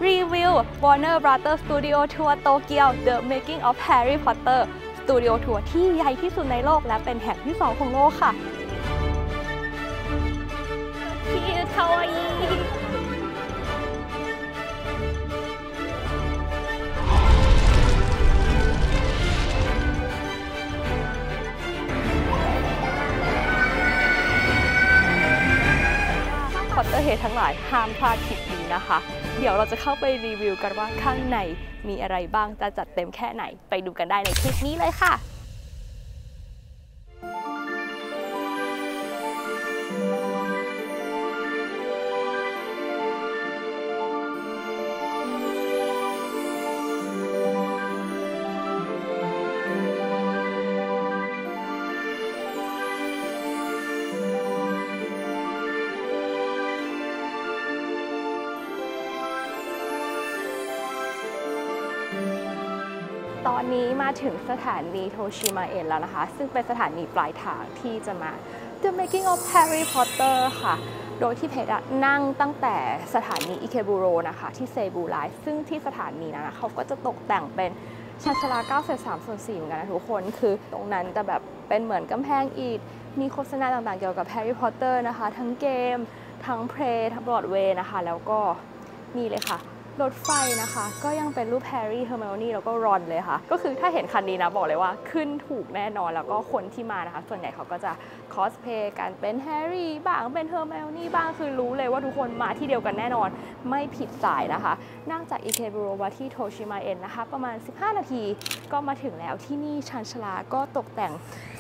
รีวิว Warner Brothers Studio Tour Tokyo The Making of Harry Potter Studio Tour ที่ใหญ่ที่สุดในโลกและเป็นแห่งที่2ของโลกค่ะที่คาวาอิพอตเตอร์เฮดทั้งหลายห้ามพลาดคลิปนี้นะคะ เดี๋ยวเราจะเข้าไปรีวิวกันว่าข้างในมีอะไรบ้างจะจัดเต็มแค่ไหนไปดูกันได้ในคลิปนี้เลยค่ะตอนนี้มาถึงสถานีโทชิมาเอะแล้วนะคะซึ่งเป็นสถานีปลายทางที่จะมา The Making of Harry Potter ค่ะโดยที่เพจนั่งตั้งแต่สถานีอิเคบุโรนะคะที่เซบูไลฟ์ซึ่งที่สถานีนั้นเขาก็จะตกแต่งเป็นชานชาลา9/3/4เหมือนกันนะทุกคนคือตรงนั้นจะแบบเป็นเหมือนกำแพงอิฐมีโฆษณาต่างๆเกี่ยวกับ Harry Potter นะคะทั้งเกมทั้งเพลย์ทั้งบรอดเวย์นะคะแล้วก็นี่เลยค่ะรถไฟนะคะก็ยังเป็นรูปแฮร์รี่ เฮอร์ไมโอนี่แล้วก็รอนเลยค่ะก็คือถ้าเห็นคันนี้นะบอกเลยว่าขึ้นถูกแน่นอนแล้วก็คนที่มานะคะส่วนใหญ่เขาก็จะคอสเพย์กันเป็นแฮร์รี่บ้างเป็นเฮอร์ไมโอนี่บ้างคือรู้เลยว่าทุกคนมาที่เดียวกันแน่นอนไม่ผิดสายนะคะนั่งจากอิเคบุโรมาที่โทชิมาเอะนะคะประมาณ15นาทีก็มาถึงแล้วที่นี่ชานชาลาก็ตกแต่ง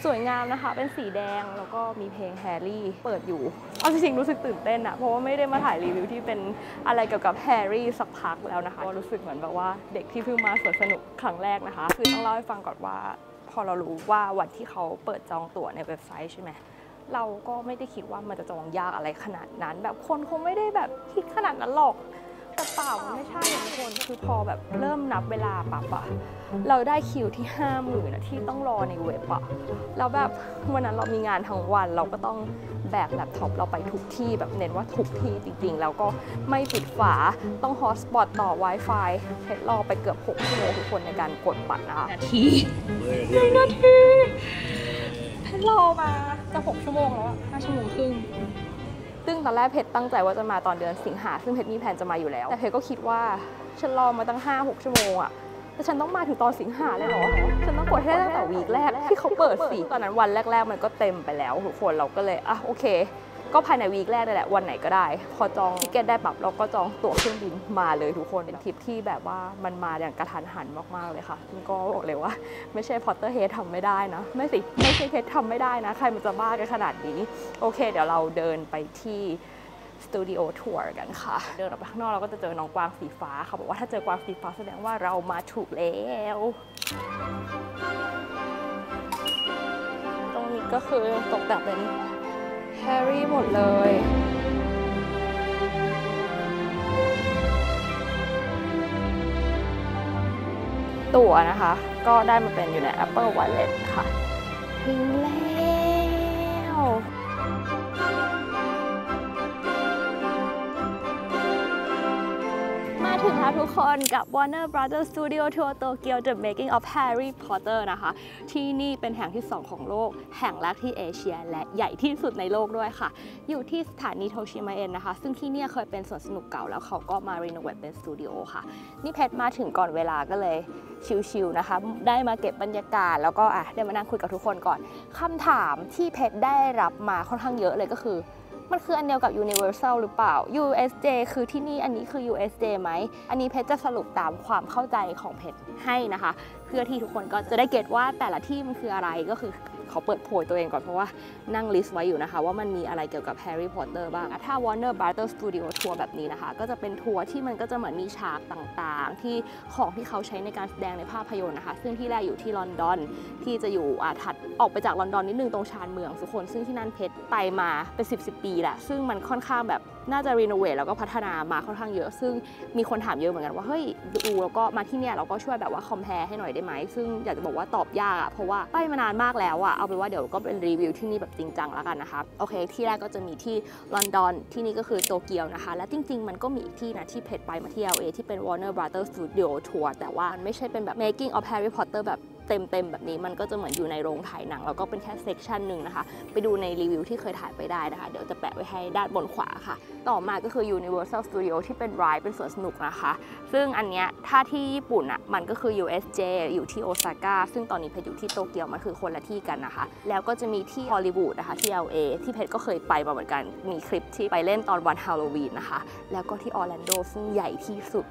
สวยงามนะคะเป็นสีแดงแล้วก็มีเพลงแฮร์รี่เปิดอยู่เอาจริงๆรู้สึกตื่นเต้นอะเพราะว่าไม่ได้มาถ่ายรีวิวที่เป็นอะไรเกี่ยวกับแฮร์รี่สักพักแล้วนะคะก็รู้สึกเหมือนแบบว่าเด็กที่เพิ่งมาสวนสนุกครั้งแรกนะคะคือต้องเล่าให้ฟังก่อนว่าพอเรารู้ว่าวันที่เขาเปิดจองตั๋วในเว็บไซต์ใช่ไหมเราก็ไม่ได้คิดว่ามันจะจองยากอะไรขนาดนั้นแบบคนคงไม่ได้แบบคิดขนาดนั้นหรอกแต่เปล่ามันไม่ใช่ทุกคนคือพอแบบเริ่มนับเวลาปั๊บอะเราได้คิวที่50,000นะที่ต้องรอในเว็บอะแล้วแบบวันนั้นเรามีงานทั้งวันเราก็ต้องแบกแล็ปท็อปเราไปทุกที่แบบเน้นว่าทุกที่จริงๆแล้วก็ไม่ปิดฝาต้องฮอตสปอตต่อ Wi-Fi เพชรรอไปเกือบ6 ชั่วโมงทุกคนในการกดบัตรนะคะ1 นาทีเพชรรอมาจะ6 ชั่วโมงแล้ว5 ชั่วโมงครึ่งซึ่งตอนแรกเพชรตั้งใจว่าจะมาตอนเดือนสิงหาซึ่งเพชรมีแผนจะมาอยู่แล้วแต่เพชรก็คิดว่าฉันรอมาตั้ง5-6 ชั่วโมงอะแต่ฉันต้องมาถึงตอนสิงหาเลยเหรอฉันต้องกดให้ได้ตั้งแต่วีคแรกที่เขาเปิดสิตอนนั้นวันแรกๆมันก็เต็มไปแล้วทุกคนเราก็เลยโอเคก็ภายในวีคแรกนั่นแหละวันไหนก็ได้พอจองทิเก็ตได้ปั๊บเราก็จองตั๋วเครื่องบินมาเลยทุกคนเป็นทริปที่แบบว่ามันมาอย่างกระทันหันมากๆเลยค่ะก็บอกเลยว่าไม่ใช่พอตเตอร์เฮดทำไม่ได้นะไม่ใช่เพชรทำไม่ได้นะใครมันจะบ้ากันขนาดนี้โอเคเดี๋ยวเราเดินไปที่สตูดิโอทัวร์กันค่ะเดินออกไปข้างนอกเราก็จะเจอน้องกวางสีฟ้าเขาบอกว่าถ้าเจอกวางสีฟ้าแสดงว่าเรามาถูกแล้วตรงนี้ก็คือตกแต่งเป็นแฮร์รี่หมดเลยตั๋วนะคะก็ได้มาเป็นอยู่ใน Apple Wallet ค่ะถึงแล้วถึงแล้วทุกคนกับ Warner Brothers Studio Tour Tokyo The Making of Harry Potter นะคะที่นี่เป็นแห่งที่2ของโลกแห่งแรกที่เอเชียและใหญ่ที่สุดในโลกด้วยค่ะอยู่ที่สถานีโทชิมาเอะนะคะซึ่งที่นี่เคยเป็นสวนสนุกเก่าแล้วเขาก็มารีโนเวทเป็นสตูดิโอค่ะนี่เพชรมาถึงก่อนเวลาก็เลยชิลๆนะคะได้มาเก็บบรรยากาศแล้วก็ได้มานั่งคุยกับทุกคนก่อนคำถามที่เพชรได้รับมาค่อนข้างเยอะเลยก็คือมันคืออันเดียวกับ Universal หรือเปล่า USJ คือที่นี่อันนี้คือ USJ ไหมอันนี้เพชรจะสรุปตามความเข้าใจของเพชรให้นะคะเพื่อที่ทุกคนก็จะได้เก็ตว่าแต่ละที่มันคืออะไรก็คือเขาเปิดโพยตัวเองก่อนเพราะว่านั่งลิสต์ไว้อยู่นะคะว่ามันมีอะไรเกี่ยวกับ Harry Potter บ้างถ้า Warner Brothers Studio Tour แบบนี้นะคะก็จะเป็นทัวร์ที่มันก็จะเหมือนมีฉากต่างๆที่ของที่เขาใช้ในการแสดงในภาพยนตร์นะคะซึ่งที่แรกอยู่ที่ลอนดอนที่จะอยู่ถัดออกไปจากลอนดอนนิดนึงตรงชานเมืองทุกคนซึ่งที่นั่นเพชรไปมาเป็น10 ปีแหละซึ่งมันค่อนข้างแบบ น่าจะรีโนเวทแล้วก็พัฒนามาค่อนข้างเยอะซึ่งมีคนถามเยอะเหมือนกันว่าเฮ้ยดูแล้วก็มาที่เนี่ยเราก็ช่วยแบบว่าคอมเพลให้หน่อยได้ไหมซึ่งอยากจะบอกว่าตอบยากเพราะว่าไปมานานมากแล้วเอาเป็นว่าเดี๋ยวก็เป็นรีวิวที่นี่แบบจริงจังแล้วกันนะคะโอเคที่แรกก็จะมีที่ลอนดอนที่นี่ก็คือโตเกียวนะคะและจริงๆมันก็มีอีกที่นะที่เพจไปมาที่ LA ที่เป็น Warner Brothers Studio Tour แต่ว่ามันไม่ใช่เป็นแบบ Making of Harry Potter แบบเต็มแบบนี้มันก็จะเหมือนอยู่ในโรงถ่ายหนังแล้วก็เป็นแค่เซกชันหนึ่งนะคะไปดูในรีวิวที่เคยถ่ายไปได้นะคะเดี๋ยวจะแปะไว้ให้ด้านบนขวาค่ะต่อมาก็คือ Universal Studio ที่เป็นไรด์เป็นสวนสนุกนะคะซึ่งอันเนี้ยถ้าที่ญี่ปุ่นมันก็คือ USJ อยู่ที่โอซาก้าซึ่งตอนนี้เพชรอยู่ที่โตเกียวมันคือคนละที่กันนะคะแล้วก็จะมีที่ฮอลลีวูดนะคะที่ LA ที่เพชรก็เคยไปมาเหมือนกันมีคลิปที่ไปเล่นตอนวันฮาโลวีนนะคะแล้วก็ที่ออร์แลนโดซึ่งใหญ่ที่สุด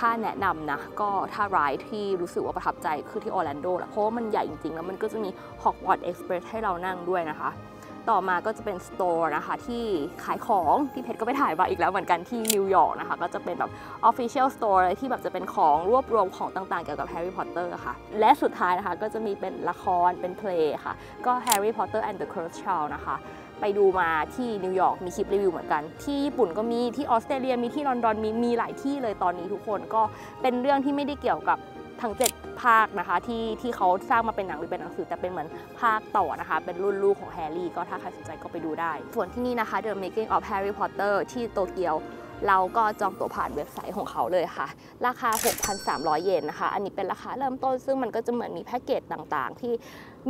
ถ้าแนะนำนะก็ถ้าไรด์ที่รู้สึกว่าประทับใจคือที่ออร์แลนโดแหละเพราะว่ามันใหญ่จริงๆแล้วมันก็จะมี Hogwarts Express ให้เรานั่งด้วยนะคะต่อมาก็จะเป็นสโตร์นะคะที่ขายของที่เพชรก็ไปถ่ายมาอีกแล้วเหมือนกันที่นิวยอร์กนะคะก็จะเป็นแบบ Official Store ที่แบบจะเป็นของรวบรวมของต่างๆเกี่ยวกับ Harry Potter ค่ะและสุดท้ายนะคะก็จะมีเป็นละครเป็นเพลงค่ะก็ Harry Potter and the Cursed Child นะคะไปดูมาที่นิวยอร์กมีคลิปรีวิวเหมือนกันที่ญี่ปุ่นก็มีที่ออสเตรเลียมีที่ลอนดอนมีหลายที่เลยตอนนี้ทุกคนก็เป็นเรื่องที่ไม่ได้เกี่ยวกับทั้ง7ภาคนะคะที่เขาสร้างมาเป็นหนังหรือเป็นหนังสือแต่เป็นเหมือนภาคต่อนะคะเป็นรุ่นลูกของแฮร์รี่ก็ถ้าใครสนใจก็ไปดูได้ส่วนที่นี่นะคะ The Making of Harry Potter ที่โตเกียวเราก็จองตั๋วผ่านเว็บไซต์ของเขาเลยค่ะราคา 6,300 เยนนะคะอันนี้เป็นราคาเริ่มต้นซึ่งมันก็จะเหมือนมีแพ็กเกจต่างๆที่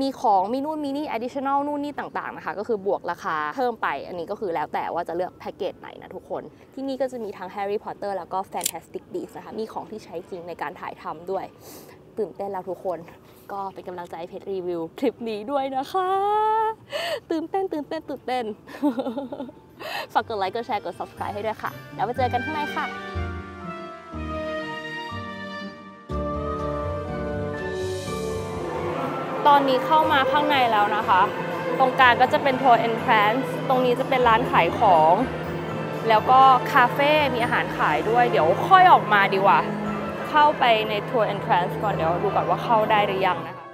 มีของมีนู่นมีนี่ additional นู่นนี่ต่างๆนะคะก็คือบวกราคาเพิ่มไปอันนี้ก็คือแล้วแต่ว่าจะเลือกแพ็กเกจไหนนะทุกคนที่นี่ก็จะมีทั้ง Harry Potter แล้วก็ Fantastic Beasts นะคะมีของที่ใช้จริงในการถ่ายทำด้วยตื่นเต้นแล้วทุกคนก็เป็นกำลังใจเพจรีวิวคลิปนี้ด้วยนะคะตื่นเต้น ฝากกดไลค์กดแชร์กด subscribe ให้ด้วยค่ะแล้วไปเจอกันข้างในค่ะตอนนี้เข้ามาข้างในแล้วนะคะตรงกลางก็จะเป็น Tour Entrance ตรงนี้จะเป็นร้านขายของแล้วก็คาเฟ่มีอาหารขายด้วยเดี๋ยวค่อยออกมาดีกว่าเข้าไปใน Tour Entrance ก่อนเดี๋ยวดูก่อนว่าเข้าได้หรือยังนะคะ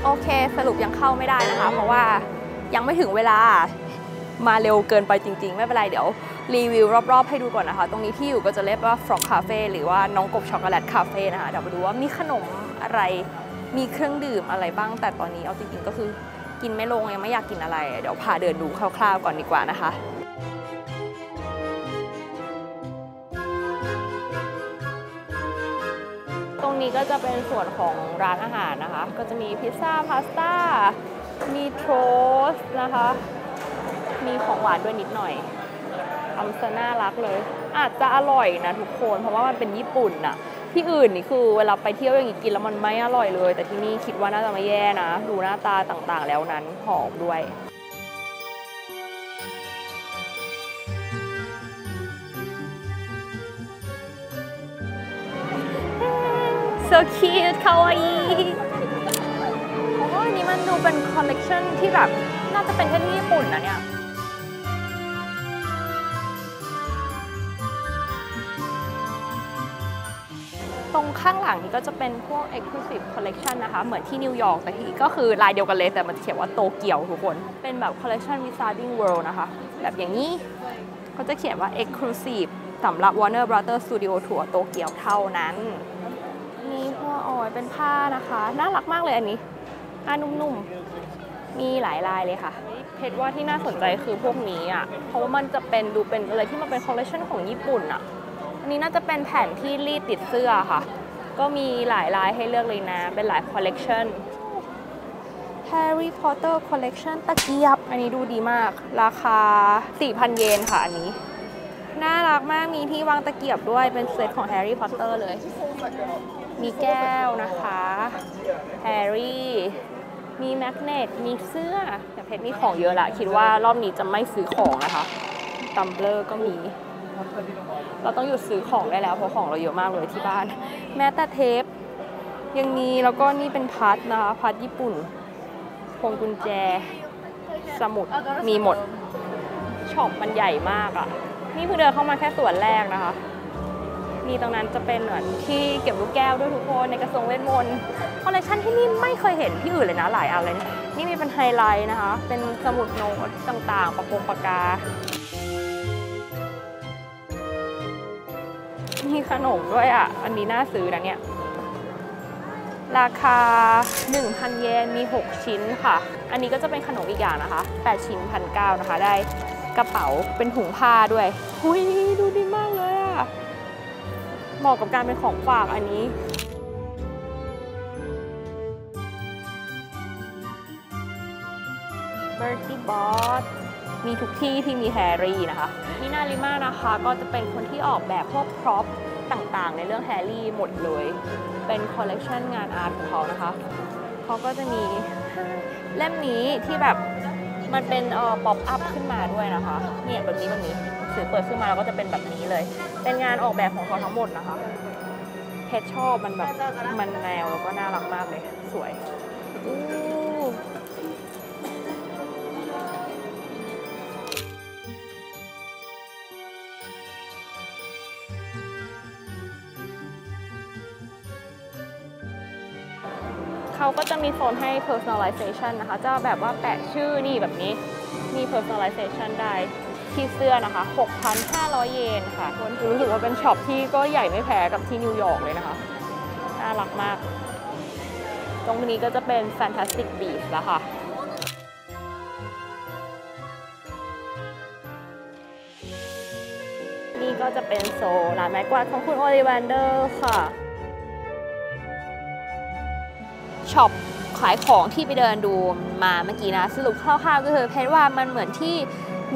โอเคสรุปยังเข้าไม่ได้นะคะเพราะว่ายังไม่ถึงเวลามาเร็วเกินไปจริงๆไม่เป็นไรเดี๋ยวรีวิวรอบๆให้ดูก่อนนะคะตรงนี้ที่อยู่ก็จะเรียกว่า Frog Cafe หรือว่าน้องกบช็อกโกแลตคาเฟ่นะคะเดี๋ยวไปดูว่ามีขนมอะไรมีเครื่องดื่มอะไรบ้างแต่ตอนนี้เอาจริงๆก็คือกินไม่ลงยังไม่อยากกินอะไรเดี๋ยวพาเดินดูคร่าวๆก่อนดีกว่านะคะตรงนี้ก็จะเป็นส่วนของร้านอาหารนะคะก็จะมีพิซซ่าพาสต้ามีโทสต์นะคะมีของหวานด้วยนิดหน่อยทำซะน่ารักเลยอาจจะอร่อยนะทุกคนเพราะว่ามันเป็นญี่ปุ่นน่ะที่อื่นนี่คือเวลาไปเที่ยวอย่างนี้กินแล้วมันไม่อร่อยเลยแต่ที่นี่คิดว่าน่าจะไม่แย่นะดูหน้าตาต่างๆแล้วนั้นหอมด้วย so cute かわいいโอ้ยนี่มันดูเป็นคอลเลกชันที่แบบน่าจะเป็นแค่ที่ญี่ปุ่นนะเนี่ยตรงข้างหลังนี้ก็จะเป็นพวก Exclusive Collection นะคะเหมือนที่นิวยอร์กแต่ที่ก็คือลายเดียวกันเลยแต่มันเขียนว่าโตเกียวทุกคนเป็นแบบ Collection Wizarding World นะคะแบบอย่างนี้เขาจะเขียนว่า Exclusive สำหรับ Warner Brothers Studio Tour โตเกียวเท่านั้นมีพวกออยเป็นผ้านะคะน่ารักมากเลยอันนี้ผ้านุ่มๆมีหลายลายเลยค่ะเพชรว่าที่น่าสนใจคือพวกนี้อ่ะเพราะว่ามันจะเป็นดูเป็นอะไรที่มันเป็น Collection ของญี่ปุ่นอ่ะอันนี้น่าจะเป็นแผ่นที่รีดติดเสื้อค่ะก็มีหลายลายให้เลือกเลยนะเป็นหลาย Collection Harry Potter Collection ตะเกียบอันนี้ดูดีมากราคา 4,000 เยนค่ะอันนี้น่ารักมากมีที่วางตะเกียบด้วยเป็นเซตของ Harry Potter เลยมีแก้วนะคะแฮร์รี่มีแมกเนตมีเสื้อแต่เพชรมีของเยอะละคิดว่ารอบนี้จะไม่ซื้อของนะคะตัมเบลอร์ก็มีเราต้องหยุดซื้อของได้แล้วเพราะของเราเยอะมากเลยที่บ้านแม้แต่เทปยังมีแล้วก็นี่เป็นพัดนะคะพัดญี่ปุ่นพวงกุญแจสมุดมีหมดช็อปมันใหญ่มากอ่ะนี่เพิ่งเดินเข้ามาแค่ส่วนแรกนะคะมีตรงนั้นจะเป็นเหมือนที่เก็บลูกแก้วด้วยทุกคนในกระทรวงเวทมนต์คอลเลคชันที่นี่ไม่เคยเห็นที่อื่นเลยนะหลายอันเลย นี่มีเป็นไฮไลท์นะคะเป็นสมุดโน้ตต่างๆปากกามีขนมด้วยอ่ะอันนี้น่าซื้อนะเนี่ยราคา 1,000 เยนมี 6 ชิ้นค่ะอันนี้ก็จะเป็นขนมอีกอย่างนะคะ8ชิ้น 1,900 นะคะได้กระเป๋าเป็นถุงผ้าด้วยหุยดูดีมากเลยอ่ะเหมาะกับการเป็นของฝากอันนี้เบอร์ตี้บอสมีทุกที่ที่มีแฮร์รี่นะคะมินาลิมานะคะก็จะเป็นคนที่ออกแบบพวกพร็อพต่างๆในเรื่องแฮร์รี่หมดเลยเป็นคอลเลกชันงานอาร์ตของเขานะคะเขาก็จะมีเล่มนี้ที่แบบมันเป็นป๊อปอัพขึ้นมาด้วยนะคะเนี่ยแบบนี้ถือเปิดขึ้นมาแล้วก็จะเป็นแบบนี้เลยเป็นงานออกแบบของเขาทั้งหมดนะคะเพชรชอบมันแบบมันแนวแล้วก็น่ารักมากเลยสวยเขาก็จะมีโซนให้ personalization นะคะจะแบบว่าแปะชื่อนี่แบบนี้มี personalization ได้ที่เสื้อนะคะ 6,500 เยนค่ะรู้สึกว่าเป็นช็อปที่ก็ใหญ่ไม่แพ้กับที่นิวยอร์กเลยนะคะน่ารักมากตรงนี้ก็จะเป็น Fantastic Beasts แล้วค่ะนี่ก็จะเป็นโซนร้านไม้กวาดของคุณโอลิแวนเดอร์ค่ะช็อปขายของที่ไปเดินดูมาเมื่อกี้นะสรุปคร่าวๆก็คือเพชรว่ามันเหมือนที่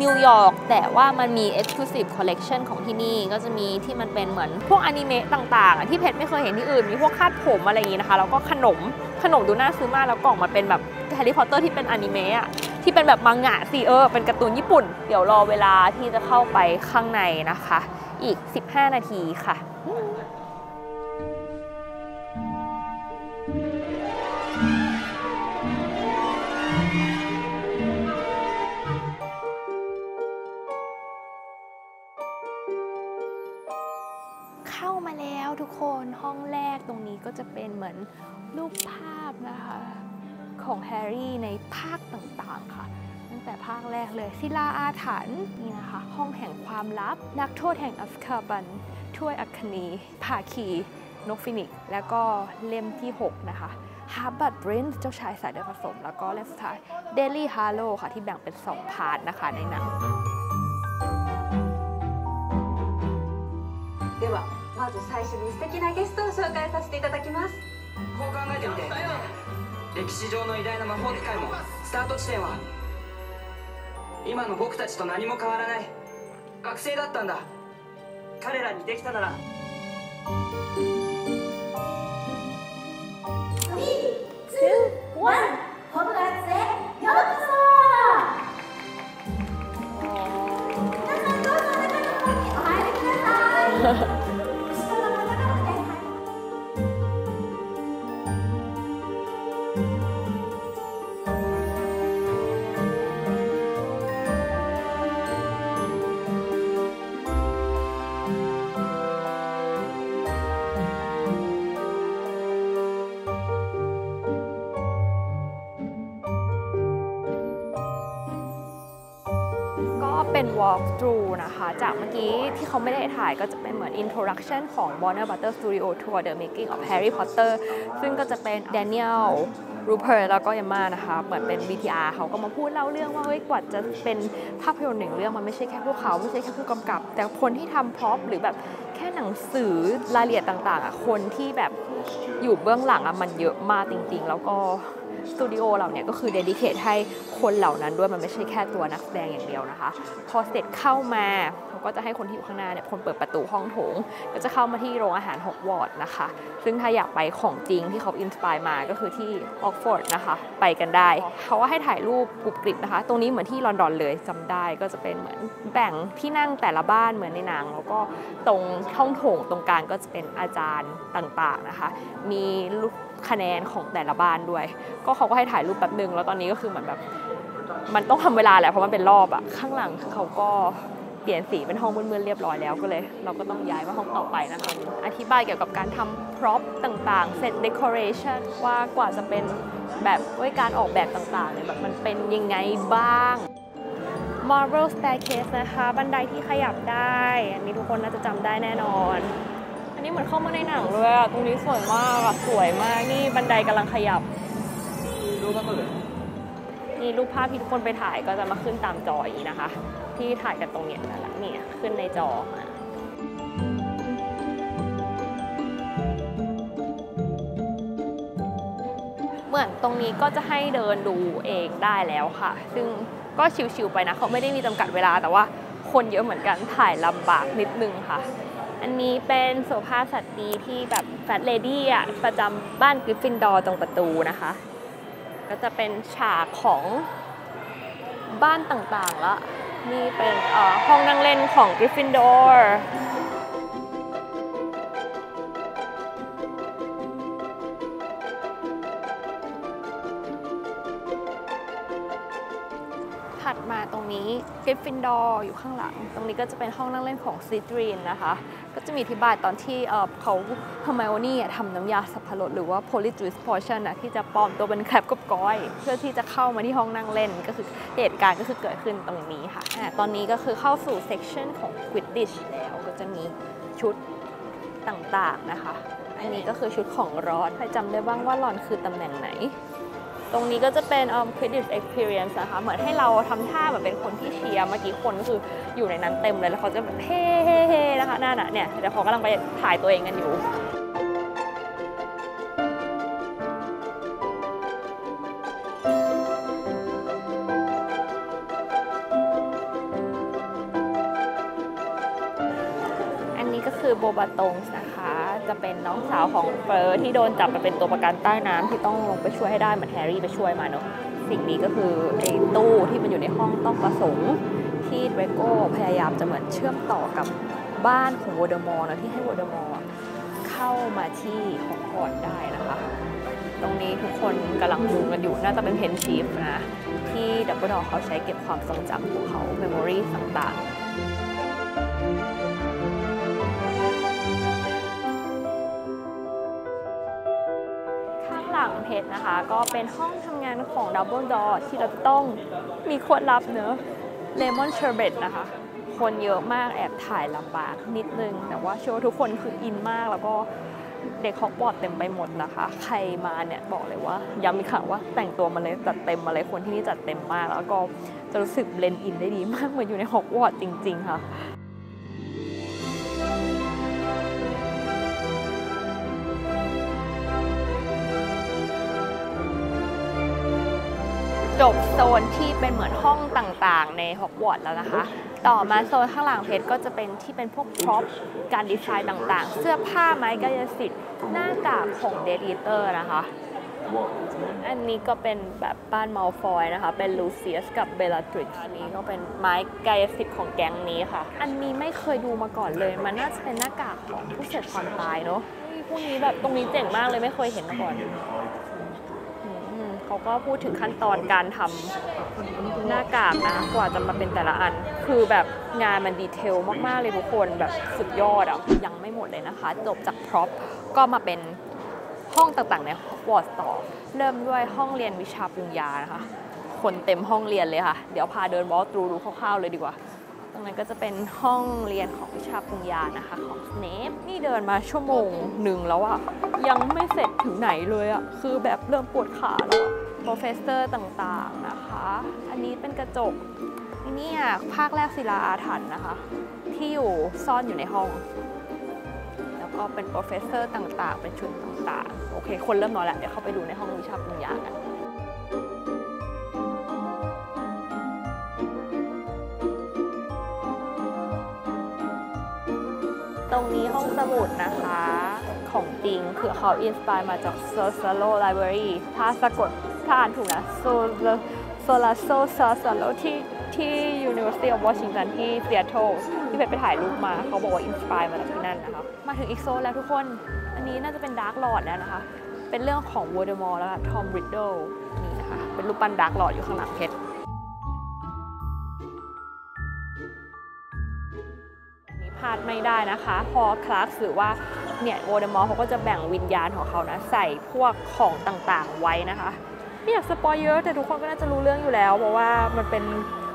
นิวยอร์กแต่ว่ามันมี Exclusive Collection ของที่นี่ก็จะมีที่มันเป็นเหมือนพวกอนิเมะต่างๆที่เพชรไม่เคยเห็นที่อื่นมีพวกคาดผมอะไรอย่างนี้นะคะแล้วก็ขนมดูน่าซื้อมากแล้วกล่องมันเป็นแบบแฮร์รี่พอตเตอร์ที่เป็นอนิเมะอะที่เป็นแบบมังงะสิเป็นการ์ตูนญี่ปุ่นเดี๋ยวรอเวลาที่จะเข้าไปข้างในนะคะอีก15 นาทีค่ะเข้ามาแล้วทุกคนห้องแรกตรงนี้ก็จะเป็นเหมือนรูปภาพนะคะของแฮร์รี่ในภาคต่างๆค่ะตั้งแต่ภาคแรกเลยศิลาอาถรรพ์นี่นะคะห้องแห่งความลับนักโทษแห่งอัฟคาบันถ้วยอัคนีภาคีนกฟินิกซ์แล้วก็เล่มที่ 6 นะคะฮาร์บัตบรินซ์เจ้าชายสายเลือดผสมแล้วก็เล่มสุดท้ายเดลี่ฮาโลค่ะที่แบ่งเป็น2 พาร์ทนะคะในหนังではまず最初に素敵なゲストを紹介させていただきます。こう考えてみて歴史上の偉大な魔法使いもスタート地点は今の僕たちと何も変わらない学生だったんだ。彼らにできたなら3、2、1ホグワーツへようこそ。皆さんどうぞ中の方にお入りください。เป็น walk through นะคะจากเมื่อกี้ที่เขาไม่ได้ถ่ายก็จะเป็นเหมือน introduction ของ Warner Brothers Studio Tour The Making of Harry Potter ซึ่งก็จะเป็น Daniel Rupert แล้วก็ยาม่านะคะเหมือนเป็น VTR เขาก็มาพูดเล่าเรื่องว่าเฮ้ยกว่าจะเป็นภาพยนตร์หนึ่งเรื่องมันไม่ใช่แค่พวกเขาไม่ใช่แค่ผู้กำกับแต่คนที่ทำพร็อพหรือแบบแค่หนังสือรายละเอียดต่างๆคนที่แบบอยู่เบื้องหลังมันเยอะมากจริงๆแล้วก็สตูดิโอเราเนี่ยก็คือเดดิเคทให้คนเหล่านั้นด้วยมันไม่ใช่แค่ตัวนักแสดงอย่างเดียวนะคะพอเสร็จเข้ามาเขาก็จะให้คนที่อยู่ข้างหน้าเนี่ยคนเปิดประตูห้องโถงก็จะเข้ามาที่โรงอาหารฮอกวอตส์นะคะซึ่งถ้าอยากไปของจริงที่เขาอินสไปร์มาก็คือที่ออกฟอร์ดนะคะไปกันได้เขาว่าให้ถ่ายรูปกรุบกริบนะคะตรงนี้เหมือนที่ลอนดอนเลยจำได้ก็จะเป็นเหมือนแบ่งที่นั่งแต่ละบ้านเหมือนในหนังแล้วก็ตรงห้องโถงตรงกลางก็จะเป็นอาจารย์ต่างๆนะคะมีคะแนนของแต่ละบ้านด้วยก็เขาก็ให้ถ่ายรูปแป๊บนึงแล้วตอนนี้ก็คือเหมือนแบบมันต้องทำเวลาแหละเพราะมันเป็นรอบอะข้างหลังเขาก็ เปลี่ยนสีเป็นห้องมืดๆเรียบร้อยแล้วก็เลยเราก็ต้องย้ายมาห้องต่อไปนะคะอธิบายเกี่ยวกับการทำพร็อพต่างๆเซตเดคอเรชันว่ากว่าจะเป็นแบบการออกแบบต่างๆเนี่ยแบบมันเป็นยังไงบ้าง Marble Staircase นะคะบันไดที่ขยับได้อันนี้ทุกคนน่าจะจำได้แน่นอนอันนี้เหมือนเข้ามาในหนังเลยอะตรงนี้สวยมากอะสวยมากนี่บันไดกำลังขยับนี่รูปภาพที่ทุกคนไปถ่ายก็จะมาขึ้นตามจออย่างนี้นะคะที่ถ่ายกันตรงเนี้ยนั่นแหละเนี่ยขึ้นในจอมาเหมือนตรงนี้ก็จะให้เดินดูเองได้แล้วค่ะซึ่งก็ชิวๆไปนะเขาไม่ได้มีจำกัดเวลาแต่ว่าคนเยอะเหมือนกันถ่ายลำบากนิดนึงค่ะอันนี้เป็นโซฟาสัตว์ดีที่แบบแฟตเลดี้อ่ะประจำบ้านกริฟฟินดอร์ตรงประตูนะคะก็จะเป็นฉากของบ้านต่างๆแล้วนี่เป็นห้องนั่งเล่นของกริฟฟินดอร์ถัดมาตรงนี้กริฟฟินดอร์อยู่ข้างหลังตรงนี้ก็จะเป็นห้องนั่งเล่นของซิตรีนนะคะก็จะมีอธิบายตอนที่เขาเฮอร์ไมโอนี่ทำน้ำยาสับปะรดหรือว่า Polyjuice Potion ที่จะปลอมตัวเป็นแครบกับก้อยเพื่อที่จะเข้ามาที่ห้องนั่งเล่นก็คือเหตุการณ์ก็คือเกิดขึ้นตรงนี้ค่ะตอนนี้ก็คือเข้าสู่เซกชันของ Quidditch แล้วก็จะมีชุดต่างๆนะคะอันนี้ก็คือชุดของรอดใครจำได้บ้างว่าหล่อนคือตำแหน่งไหนตรงนี้ก็จะเป็น Quidditch Experience นะคะเหมือนให้เราทำท่าแบบเป็นคนที่เชียร์เมื่อกี้คนก็คืออยู่ในนั้นเต็มเลยแล้วเขาจะแบบเฮ้ๆนะคะนั่นน่ะเนี่ยเดี๋ยวเขากำลังไปถ่ายตัวเองกันอยู่อันนี้ก็คือโบบาตงนะคะจะเป็นน้องสาวของเฟอร์ที่โดนจับมาเป็นตัวประกันใต้น้ำที่ต้องลงไปช่วยให้ได้เหมือนแฮร์รี่ไปช่วยมาเนาะสิ่งนี้ก็คือไอ้ตู้ที่มันอยู่ในห้องต้องประสงค์ที่เดรโก้พยายามจะเหมือนเชื่อมต่อกับบ้านของโวลเดอมอร์นะที่ให้โวลเดอมอร์เข้ามาที่ฮอกวอตส์ได้นะคะตรงนี้ทุกคนกำลังดูกันอยู่น่าจะเป็นเพนชีฟนะที่ดับเบิลดอร์เขาใช้เก็บความทรงจำของเขาเมมโมรีต่างๆหลังเพชรนะคะก็เป็นห้องทำงานของดับเบิลดอร์ที่เราต้องมีคนรับเนอะเลมอนเชอร์เบตนะคะคนเยอะมากแอบถ่ายลำบากนิดนึงแต่ว่าเชื่อว่าทุกคนคืออินมากแล้วก็เด็กฮอกวอตส์เต็มไปหมดนะคะใครมาเนี่ยบอกเลยว่าย้ำอีกครั้งว่าแต่งตัวมาเลยจัดเต็มมาเลยคนที่นี่จัดเต็มมากแล้วก็จะรู้สึกเบลนด์อินได้ดีมากเหมือนอยู่ในฮอกวอตส์จริงๆค่ะจบโซนที่เป็นเหมือนห้องต่างๆในฮอกวอตส์แล้วนะคะต่อมาโซนข้างหลังเพชรก็จะเป็นที่เป็นพวกพร็อพการดีไซน์ต่างๆเสื้อผ้าไม้กายสิทธิ์หน้ากากของเดลิเตอร์นะคะอันนี้ก็เป็นแบบบ้านมัลฟอยนะคะเป็นลูเซียสกับเบลลาทริกซ์อันนี้ก็เป็นไม้กายสิทธิ์ของแก๊งนี้ค่ะอันนี้ไม่เคยดูมาก่อนเลยมันน่าจะเป็นหน้ากากของผู้เสพความตายเนาะพวกนี้แบบตรงนี้เจ๋งมากเลยไม่เคยเห็นมาก่อนเขาก็พูดถึงขั้นตอนการทำหน้ากากนะกว่าจะมาเป็นแต่ละอันคือแบบงานมันดีเทลมากๆเลยทุกคนแบบสุดยอดอ่ะยังไม่หมดเลยนะคะจบจากพร็อพก็มาเป็นห้องต่างๆในฮอกวอตส์ต่อเริ่มด้วยห้องเรียนวิชาปรุงยานะคะคนเต็มห้องเรียนเลยค่ะเดี๋ยวพาเดินวอล์คทรูดูคร่าวๆเลยดีกว่าตรงนั้นก็จะเป็นห้องเรียนของวิชาปรุงยานะคะของสเนปนี่เดินมาชั่วโมงหนึ่งแล้วอะยังไม่เสร็จถึงไหนเลยอะคือแบบเริ่มปวดขาแล้วโปรเฟสเซอร์ต่างๆนะคะอันนี้เป็นกระจกนี่ภาคแรกศิลาอาถรรพ์นะคะที่อยู่ซ่อนอยู่ในห้องแล้วก็เป็นโปรเฟสเซอร์ต่างๆเป็นชุดต่างๆโอเคคนเริ่มน้อยแล้วเดี๋ยวเข้าไปดูในห้องวิชาปรุงยากันตรงนี้ห้องสมุดนะคะของจริงคือเขาอินสไปร์มาจาก Solo Library ถ้าสะกดถ้าอ่านถูกนะ Solo ที่ University of Washington ที่ Seattle ที่เพชรไปถ่ายรูปมาเขาบอกว่าอินสไปร์มาจากที่นั่นนะคะมาถึงอีกโซนแล้วทุกคนอันนี้น่าจะเป็น Dark Lord แล้วนะคะเป็นเรื่องของ Voldemort แล้วค่ะ Tom Riddle นี่นะคะเป็นรูปปั้น Dark Lord อยู่ข้างหลังเพชร ลาดไม่ได้นะคะฮอคลักหรือว่าเนี่ยโวลเดมอร์เขาก็จะแบ่งวิญญาณของเขานะใส่พวกของต่างๆไว้นะคะไม่อยากสปอยเยอะแต่ทุกคนก็น่าจะรู้เรื่องอยู่แล้วเพราะว่ามันเป็น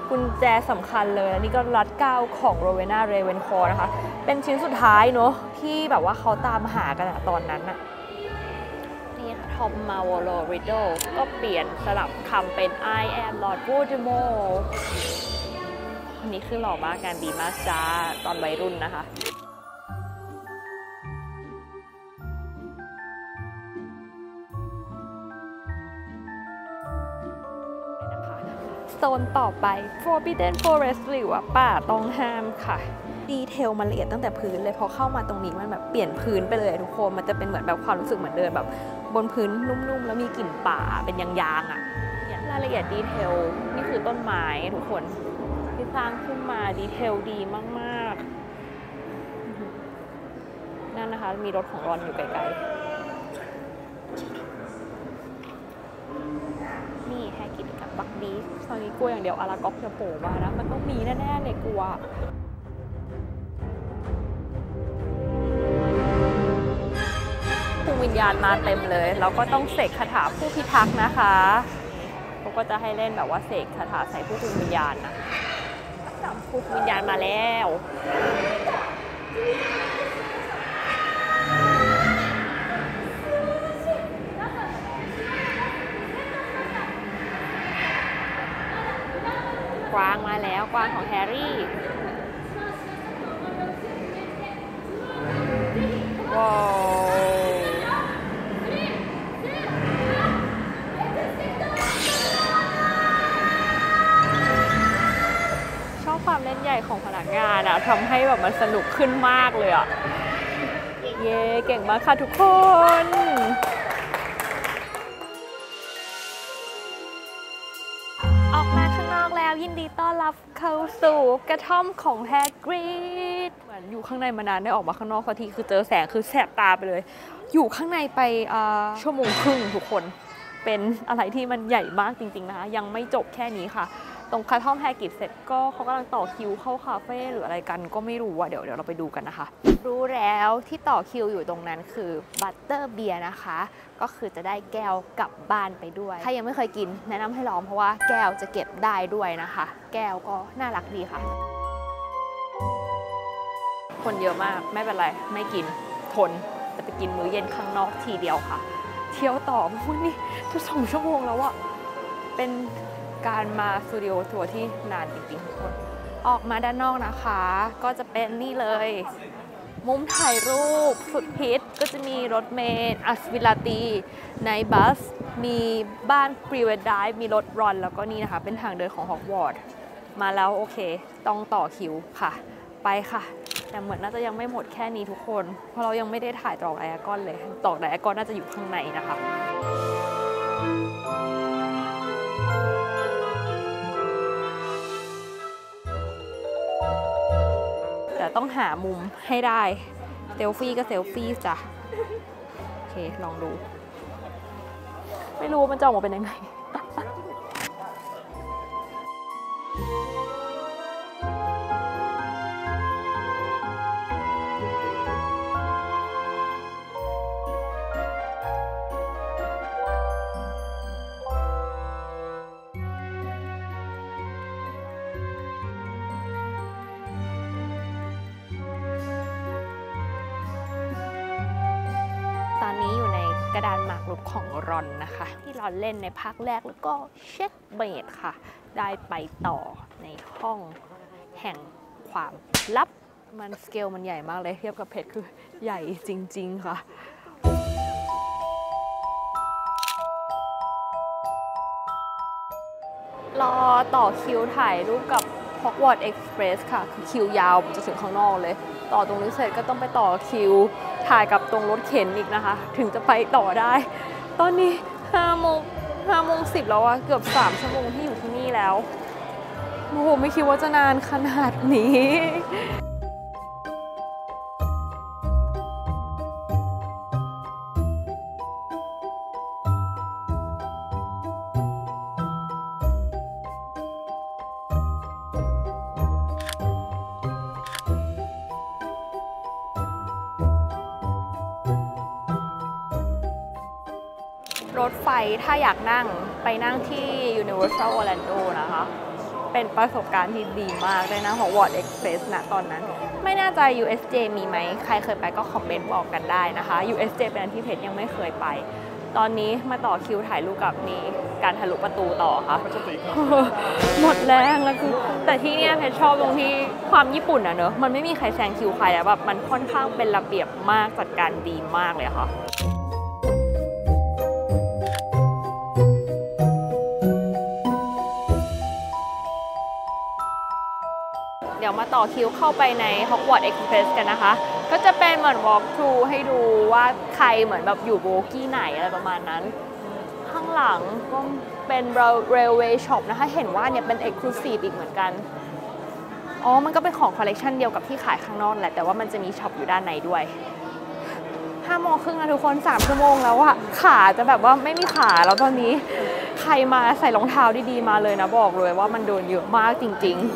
กุญแจสำคัญเลยอันนี้ก็รัดเก้าของโรเวน่าเรเวนคอร์นะคะเป็นชิ้นสุดท้ายเนอะที่แบบว่าเขาตามหากันตอนนั้นอะนี่ค่ะทอมมาวโลริโดก็เปลี่ยนสลับคำเป็น I am Lord Voldemort อันนี้คือหล่อมากงานดีมากจ้าตอนวัยรุ่นนะคะโซนต่อไป Forbidden Forest หรือว่าป่าต้องห้ามค่ะดีเทลมันละเอียดตั้งแต่พื้นเลยพอเข้ามาตรงนี้มันแบบเปลี่ยนพื้นไปเลยทุกคนมันจะเป็นเหมือนแบบความรู้สึกเหมือนเดินแบบบนพื้นนุ่มๆแล้วมีกลิ่นป่าเป็นยางๆอ่ะรายละเอียดดีเทลนี่คือต้นไม้ทุกคนที่สร้างขึ้นมาดีเทลดีมากๆนั่นนะคะมีรถของรอนอยู่ไกลๆนี่แฮกินกับบักบีตอนนี้กลัวอย่างเดียวอารากอกจะโผล่มานะมันต้องมีแน่ๆเลยกลัววิญญาณมาเต็มเลยเราก็ต้องเสกคาถาผู้พิทักษ์นะคะเขาก็จะให้เล่นแบบว่าเสกคาถาใส่ผู้คุมวิญญาณนะผู้คุมวิญญาณมาแล้วกวางมาแล้วกวางของแฮร์รี่ว้าวชอบความเล่นใหญ่ของพนักงานอะทำให้แบบมันสนุกขึ้นมากเลยอะเย้เก่งมากค่ะทุกคนออกมาข้างนอกแล้วยินดีต้อนรับเข้าสู่กระท่อมของแฮกรีดเหมือนอยู่ข้างในมานานได้ออกมาข้างนอกสักทีคือเจอแสงคือแสบตาไปเลยอยู่ข้างในไปชั่วโมงครึ่งทุกคนเป็นอะไรที่มันใหญ่มากจริงๆนะคะยังไม่จบแค่นี้ค่ะตรงกระท่อมแฮกิดเสร็จก็เขากำลังต่อคิวเข้าคาเฟ่หรืออะไรกันก็ไม่รู้อะเดี๋ยวเราไปดูกันนะคะรู้แล้วที่ต่อคิวอยู่ตรงนั้นคือบัตเตอร์เบียร์นะคะก็คือจะได้แก้วกลับบ้านไปด้วยถ้ายังไม่เคยกินแนะนำให้ลองเพราะว่าแก้วจะเก็บได้ด้วยนะคะแก้วก็น่ารักดีค่ะคนเยอะมากไม่เป็นไรไม่กินทนจะไปกินมื้อเย็นข้างนอกทีเดียวค่ะเที่ยวต่อวันนี้จะ2 ชั่วโมงแล้วอะเป็นการมาสตูดิโอทัวร์ที่นานจริงๆทุกคนออกมาด้านนอกนะคะก็จะเป็นนี่เลยมุมถ่ายรูปสุดฮิตก็จะมีรถเมล์อัสวิลาตีในบัสมีบ้านฟรีเวดไดฟ์มีรถรอนแล้วก็นี่นะคะเป็นทางเดินของฮอกวอตส์มาแล้วโอเคต้องต่อคิวค่ะไปค่ะแต่เหมือนน่าจะยังไม่หมดแค่นี้ทุกคนเพราะเรายังไม่ได้ถ่ายตอกไดอะกอนเลยตอกไดอะกอนน่าจะอยู่ข้างในนะคะแต่ต้องหามุมให้ได้เซลฟี่ก็เซลฟี่จ้ะโอเคลองดูไม่รู้มันจะออกมาเป็นยังไงตอนนี้อยู่ในกระดานหมากรุกของรอนนะคะที่รอนเล่นในภาคแรกแล้วก็เช็คเบดค่ะได้ไปต่อในห้องแห่งความลับมันสเกลมันใหญ่มากเลยเทียบกับเพชรคือใหญ่จริงๆค่ะรอต่อคิวถ่ายรูปกับ Hogwarts Express ค่ะคือคิวยาวจะถึงข้างนอกเลยต่อตรงนี้เสร็จก็ต้องไปต่อคิวถ่ายกับตรงรถเข็นอีกนะคะถึงจะไปต่อได้ตอนนี้5 โมง 10แล้วอะเกือบ3 ชั่วโมงที่อยู่ที่นี่แล้วโอ้โหไม่คิดว่าจะนานขนาดนี้ ถไฟถ้าอยากนั่งไปนั่งที่ Universal Orlando นะคะ เป็นประสบการณ์ที่ดีมากเลยนะ Hogwarts Express นะตอนนั้นไม่แน่ใจ USJ มีไหมใครเคยไปก็คอมเมนต์บอกกันได้นะคะ USJ เป็นอันที่เพชรยังไม่เคยไปตอนนี้มาต่อคิวถ่ายรูปกับนี่การทะลุประตูต่อค่ะหมดแรงแล้วคือแต่ที่เนี่ยเพชรชอบตรงที่ความญี่ปุ่นอะเนอะมันไม่มีใครแซงคิวใครแล้วแบบมันค่อนข้างเป็นระเบียบมากจัดการดีมากเลยค่ะเดี๋ยวมาต่อคิวเข้าไปใน Hogwarts Express กันนะคะก็จะเป็นเหมือน walk through ให้ดูว่าใครเหมือนแบบอยู่โบกี้ไหนอะไรประมาณนั้นข้างหลังก็เป็น railway shop นะคะเห็นว่าเนี่ยเป็น exclusive อีกเหมือนกันอ๋อมันก็เป็นของคอลเลกชันเดียวกับที่ขายข้างนอกแหละแต่ว่ามันจะมีช็อปอยู่ด้านในด้วย5 โมงครึ่งนะทุกคน3 ชั่วโมงแล้วอะขาจะแบบว่าไม่มีขาแล้วตอนนี้ใครมาใส่รองเท้าดีๆมาเลยนะบอกเลยว่ามันโดนเยอะมากจริงๆ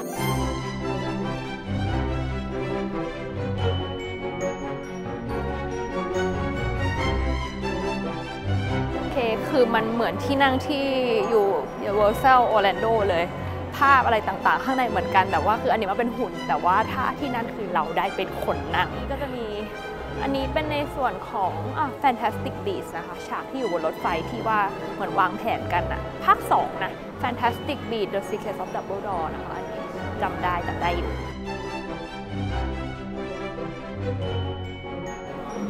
คือมันเหมือนที่นั่งที่อยู่ Universal Orlando เลยภาพอะไรต่างๆข้างในเหมือนกันแต่ว่าคืออันนี้มันเป็นหุ่นแต่ว่าถ้าที่นั่นคือเราได้เป็นคนนั่งก็จะมีอันนี้เป็นในส่วนของFantastic Beasts นะคะฉากที่อยู่บนรถไฟที่ว่าเหมือนวางแผนกันอะภาค 2 นะ Fantastic Beasts The Secret of Dumbledore นะคะอันนี้จำได้อยู่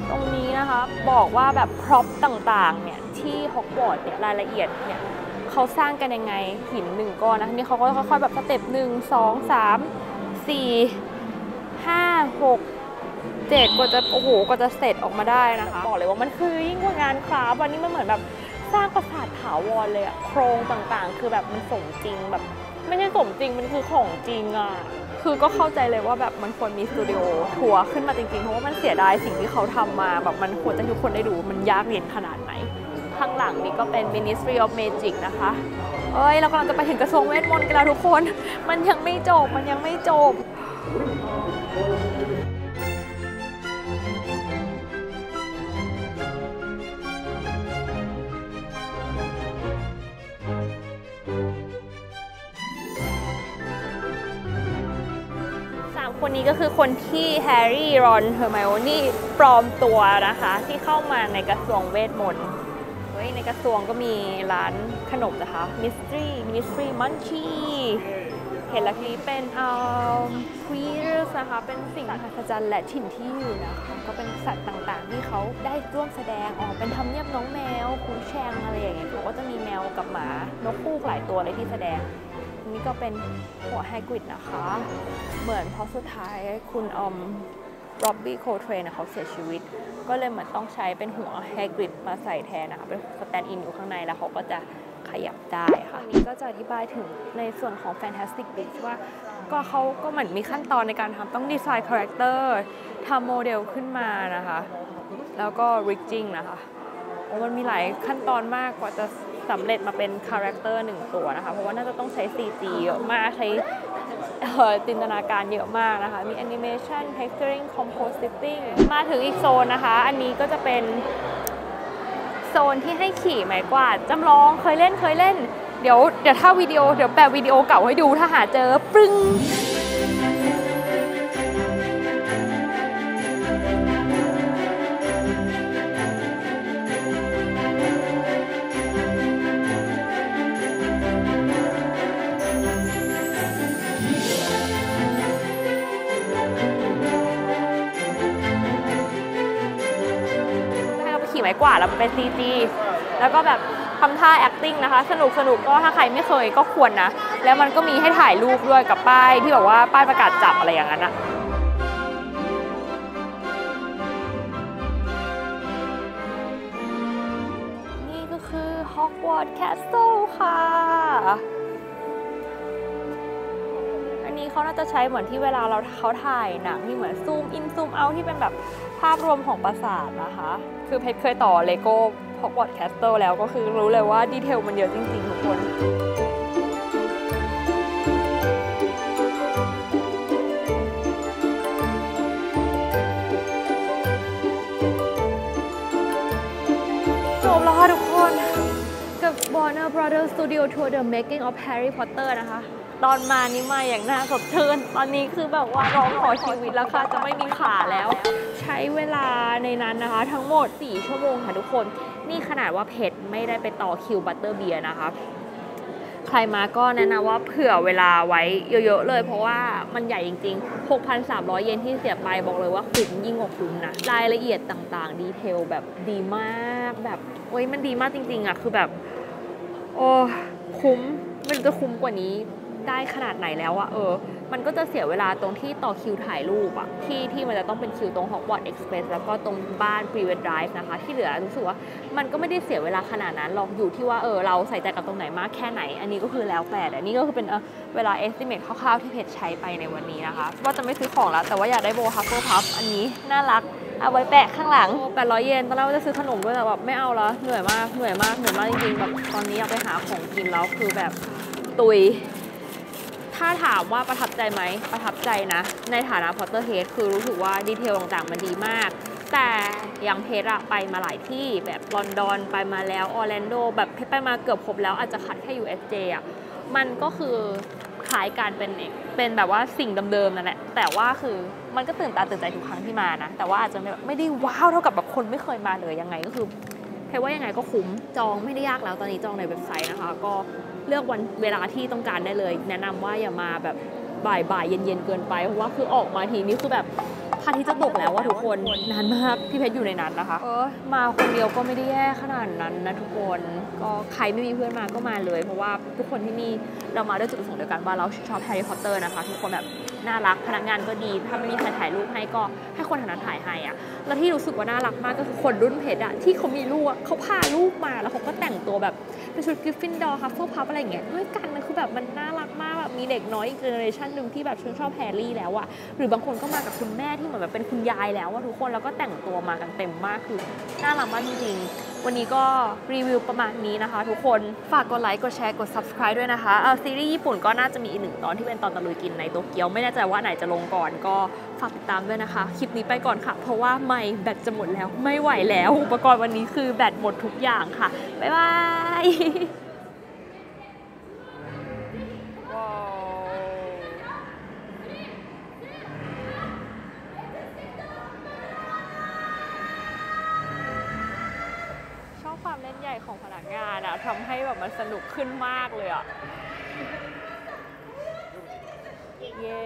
ตรงนี้นะคะบอกว่าแบบพร็อพต่างๆเนี่ยที่ฮอกวอตส์เนี่ยรายละเอียดเนี่ยเขาสร้างกันยังไงหิน1 ก้อนนะนี่เขาก็ค่อยๆแบบสเต็ป1 2 3 4 5 6 7กว่าจะโอ้โหกว่าจะเสร็จออกมาได้นะคะบอกเลยว่ามันคือยิ่งกว่างานคราฟต์วันนี้มันเหมือนแบบสร้างปราสาทถาวรเลยอะโครงต่างๆคือแบบมันสมจริงแบบไม่ใช่สมจริงมันคือของจริงอะคือก็เข้าใจเลยว่าแบบมันควรมีสตูดิโอทัวร์ขึ้นมาจริงๆเพราะว่ามันเสียดายสิ่งที่เขาทำมาแบบมันควรจะทุกคนได้ดูมันยากเย็นขนาดไหนข้างหลังนี่ก็เป็น Ministry of Magic นะคะเรากำลังจะไปถึงกระทรวงเวทมนต์กันแล้วทุกคนมันยังไม่จบคนนี้ก็คือคนที่แฮร์รี่ รอน เฮอร์ไมโอนี่ปลอมตัวนะคะที่เข้ามาในกระทรวงเวทมนต์ในกระทรวงก็มีร้านขนมนะคะ Ministry Munchie เห็นแล้วทีเป็นQueers นะคะเป็นสิ่งมหัศจรรย์และถิ่นที่อยู่นะคะก็เป็นสัตว์ต่างๆที่เขาได้ร่วมแสดงเป็นทำเนียบน้องแมวคูแชงอะไรอย่างเงี้ยเขาก็จะมีแมวกับหมานกคู่หลายตัวเลยที่แสดงนี่ก็เป็นหัวไฮกริดนะคะเหมือนพอสุดท้ายคุณร็อบบี้โคเทรนเขาเสียชีวิตก็เลยเหมือนต้องใช้เป็นหัวไฮกริดมาใส่แทนนะคะเป็นสแตนด์อินอยู่ข้างในแล้วเขาก็จะขยับได้ค่ะอันนี้ก็จะอธิบายถึงในส่วนของ Fantastic Beasts ว่าเขาก็เหมือนมีขั้นตอนในการทำต้องดีไซน์คาแรคเตอร์ทำโมเดลขึ้นมานะคะแล้วก็ริกจิ้งนะคะมันมีหลายขั้นตอนมากกว่าจะสำเร็จมาเป็นคาแรคเตอร์1 ตัวนะคะเพราะว่าน่าจะต้องใช้ CG เยอะมากใช้จินตนาการเยอะมากนะคะมี Animation Texturing Compositing มาถึงอีกโซนนะคะอันนี้ก็จะเป็นโซนที่ให้ขี่ไม้กวาดจำลองเคยเล่นเดี๋ยวถ้าเดี๋ยวแปะวิดีโอเก่าให้ดูถ้าหาเจอปึ้งไม้กวาดแล้วมันเป็น CG แล้วก็แบบทำท่า acting นะคะสนุกก็ถ้าใครไม่เคยก็ควรนะแล้วมันก็มีให้ถ่ายรูปด้วยกับป้ายที่แบบว่าป้ายประกาศจับอะไรอย่างนั้นอะนี่ก็คือ Hogwarts Castle ค่ะอันนี้เขาน่าจะใช้เหมือนที่เวลาเขาถ่ายหนังที่เหมือนซูมอินซูมเอาที่เป็นแบบภาพรวมของปราสาทนะคะคือเพชรเคยต่อเลโก้ Hogwarts Castle แล้วก็คือรู้เลยว่าดีเทลมันเยอะจริงๆทุกคนจบแล้วค่ะทุกคน Marvel Studio Tour The Making of Harry Potter นะคะตอนมานี่มาอย่างน่าสดชื่นตอนนี้คือแบบว่าร้องขอชีวิตแล้วค่ะจะไม่มีขาแล้วใช้เวลาในนั้นนะคะทั้งหมด4 ชั่วโมงค่ะทุกคนนี่ขนาดว่าเพชรไม่ได้ไปต่อคิวบัตเตอร์เบียร์นะคะใครมาก็แนะนำว่าเผื่อเวลาไว้เยอะๆเลยเพราะว่ามันใหญ่จริงๆ 6,300 เยนที่เสียไปบอกเลยว่าคุ้มยิ่งกว่าคุ้มนะรายละเอียดต่างๆดีเทลแบบดีมากแบบโอ้ยมันดีมากจริงๆอ่ะคือแบบโอ้คุ้มมันจะคุ้มกว่านี้ได้ขนาดไหนแล้วอะมันก็จะเสียเวลาตรงที่ต่อคิวถ่ายรูปอะที่มันจะต้องเป็นคิวตรง Hogwarts Express แล้วก็ตรงบ้าน Private Drive นะคะที่เหลือรู้สึกว่ามันก็ไม่ได้เสียเวลาขนาดนั้นหรอกอยู่ที่ว่าเราใส่ใจกับตรงไหนมากแค่ไหนอันนี้ก็คือแล้วแต่นี่ก็คือเป็นเวลา estimate คร่าวๆที่เพจใช้ไปในวันนี้นะคะว่าจะไม่ซื้อของแล้วแต่ว่าอยากได้โบฮัฟเฟิลพัฟอันนี้น่ารักเอาไว้แปะข้างหลัง800 เยนตอนแรกว่าจะซื้อขนมด้วยแต่แบบไม่เอาแล้วเหนื่อยมากจริงๆแบบตอนนี้อยากไปหาของกินแล้วคือแบบตุยถ้าถามว่าประทับใจไหมประทับใจนะในฐานะ Potterhead คือรู้สึกว่าดีเทลต่างๆมันดีมากแต่อย่างเพชรไปมาหลายที่แบบลอนดอนไปมาแล้วออร์แลนโดแบบเพชรไปมาเกือบครบแล้วอาจจะขัดแค่ USJ มันก็คือคล้ายกันเป็นแบบว่าสิ่งเดิมๆนั่นแหละแต่ว่าคือมันก็ตื่นตาตื่นใจทุกครั้งที่มานะแต่ว่าอาจจะไม่ได้ว้าวเท่ากับแบบคนไม่เคยมาเลยยังไงก็คือเพชรว่ายังไงก็คุ้มจองไม่ได้ยากแล้วตอนนี้จองในเว็บไซต์นะคะก็เลือกวันเวลาที่ต้องการได้เลยแนะนำว่าอย่ามาแบบบ่ายเย็นๆเกินไปเพราะว่าคือออกมาทีนี้คือแบบพระอาทิตย์จะตกแล้วว่าทุกคนนานมากพี่เพชรอยู่ในนั้นนะคะมาคนเดียวก็ไม่ได้แย่ขนาดนั้นนะทุกคนก็ใครไม่มีเพื่อนมาก็มาเลยเพราะว่าทุกคนที่นี่เรามาด้วยจุดประสงค์เดียวกันว่าเราชอบแฮร์รี่พอตเตอร์นะคะทุกคนแบบน่ารักพนักงานก็ดีถ้าไม่มีใครถ่ายรูปให้ก็ให้คนแถวนั้นถ่ายให้แล้วที่รู้สึกว่าน่ารักมากก็คือคนรุ่นเพชรที่เขามีลูกเขาพาลูกมาแล้วเขาก็แต่งตัวแบบเป็นชุดกริฟฟินดอร์ฮัฟเฟิลพัฟอะไรอย่างเงี้ยด้วยกันมันคือแบบมันน่ารักมากแบบมีเด็กน้อยอีกเจเนอเรชันหนึ่งที่แบบชอบแฮร์รี่แล้วหรือบางคนก็มากับคุณแม่ที่เหมือนแบบเป็นคุณยายแล้วทุกคนแล้วก็แต่งตัวมากันเต็มมากคือน่ารักมากจริงๆวันนี้ก็รีวิวประมาณนี้นะคะทุกคนฝากกดไลค์กดแชร์กด subscribe ด้วยนะคะซีรีส์ญี่ปุ่นก็น่าจะมีอีก1 ตอนที่เป็นตอนตะลุยกินในโตเกียวไม่แน่ใจว่าไหนจะลงก่อนก็ฝากติดตามด้วยนะคะคลิปนี้ไปก่อนค่ะเพราะว่าไมค์แบตจะหมดแล้วไม่ไหวแล้วอุปกรณ์วันนี้คือแบตหมดทุกอย่างค่ะบ๊ายบายความเล่นใหญ่ของพนักงานทำให้แบบมันสนุกขึ้นมากเลยเย้